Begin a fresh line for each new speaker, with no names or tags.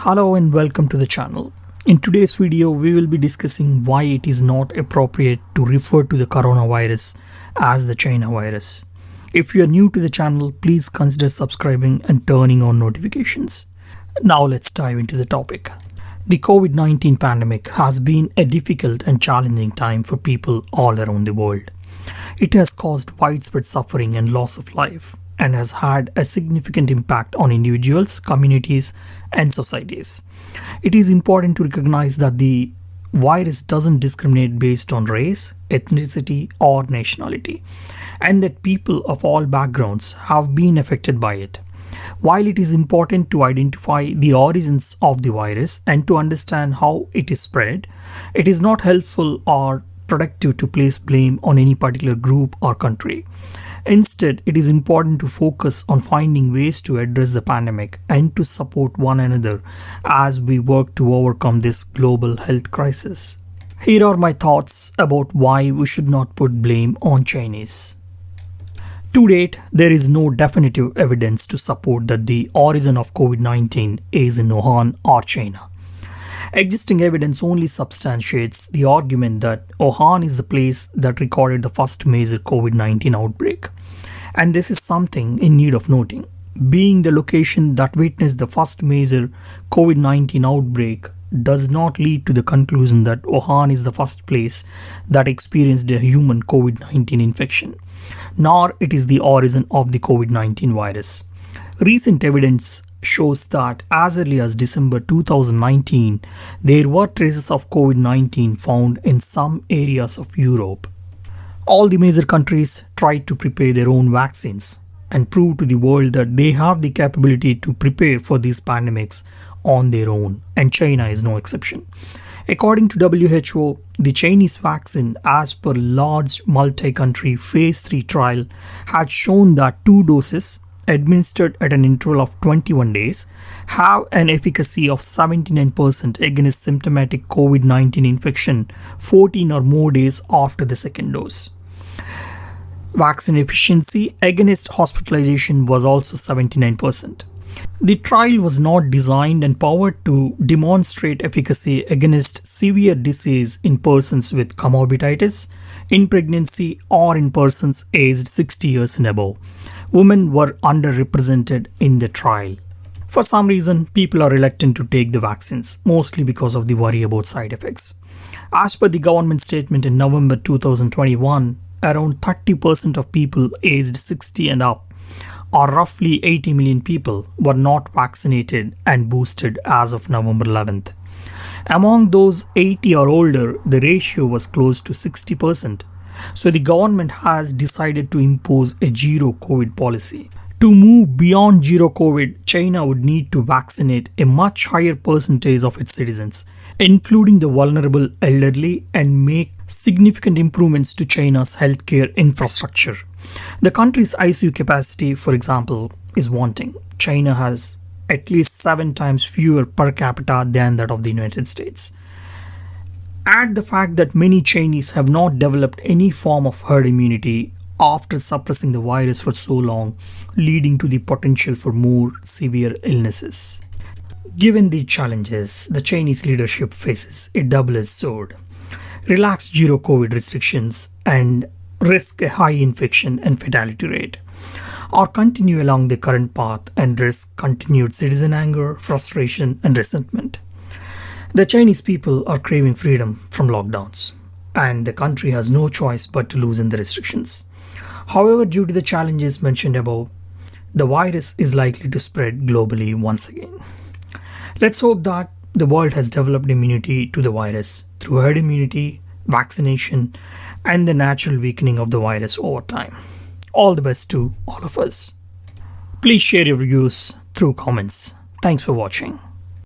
Hello and welcome to the channel. In today's video, we will be discussing why it is not appropriate to refer to the coronavirus as the China virus. If you are new to the channel, please consider subscribing and turning on notifications. Now let's dive into the topic. The COVID-19 pandemic has been a difficult and challenging time for people all around the world. It has caused widespread suffering and loss of life, and has had a significant impact on individuals, communities, and societies. It is important to recognize that the virus doesn't discriminate based on race, ethnicity, or nationality, and that people of all backgrounds have been affected by it. While it is important to identify the origins of the virus and to understand how it is spread, it is not helpful or productive to place blame on any particular group or country. Instead, it is important to focus on finding ways to address the pandemic and to support one another as we work to overcome this global health crisis. Here are my thoughts about why we should not put blame on Chinese. To date, there is no definitive evidence to support that the origin of COVID-19 is in Wuhan or China. Existing evidence only substantiates the argument that Wuhan is the place that recorded the first major COVID-19 outbreak. And this is something in need of noting. Being the location that witnessed the first major COVID-19 outbreak does not lead to the conclusion that Wuhan is the first place that experienced a human COVID-19 infection, nor it is the origin of the COVID-19 virus. Recent evidence shows that as early as December 2019, there were traces of COVID-19 found in some areas of Europe. All the major countries tried to prepare their own vaccines and prove to the world that they have the capability to prepare for these pandemics on their own, and China is no exception. According to WHO, the Chinese vaccine, as per large multi-country phase 3 trial, had shown that 2 doses administered at an interval of 21 days have an efficacy of 79% against symptomatic COVID-19 infection 14 or more days after the second dose. Vaccine efficiency against hospitalization was also 79%. The trial was not designed and powered to demonstrate efficacy against severe disease in persons with comorbidities, in pregnancy, or in persons aged 60 years and above. Women were underrepresented in the trial. For some reason, people are reluctant to take the vaccines, mostly because of the worry about side effects. As per the government statement in November 2021, around 30% of people aged 60 and up, or roughly 80 million people, were not vaccinated and boosted as of November 11th. Among those 80 or older, the ratio was close to 60%. So the government has decided to impose a zero COVID policy. To move beyond zero COVID, China would need to vaccinate a much higher percentage of its citizens, including the vulnerable elderly, and make significant improvements to China's healthcare infrastructure. The country's ICU capacity, for example, is wanting. China has at least 7 times fewer per capita than that of the United States. Add the fact that many Chinese have not developed any form of herd immunity after suppressing the virus for so long, leading to the potential for more severe illnesses. Given these challenges, the Chinese leadership faces a double-edged sword. Relax zero COVID restrictions and risk a high infection and fatality rate, or continue along the current path and risk continued citizen anger, frustration, and resentment. The Chinese people are craving freedom from lockdowns, and the country has no choice but to loosen the restrictions. However, due to the challenges mentioned above, the virus is likely to spread globally once again. Let's hope that the world has developed immunity to the virus through herd immunity, vaccination, and the natural weakening of the virus over time. All the best to all of us. Please share your views through comments. Thanks for watching.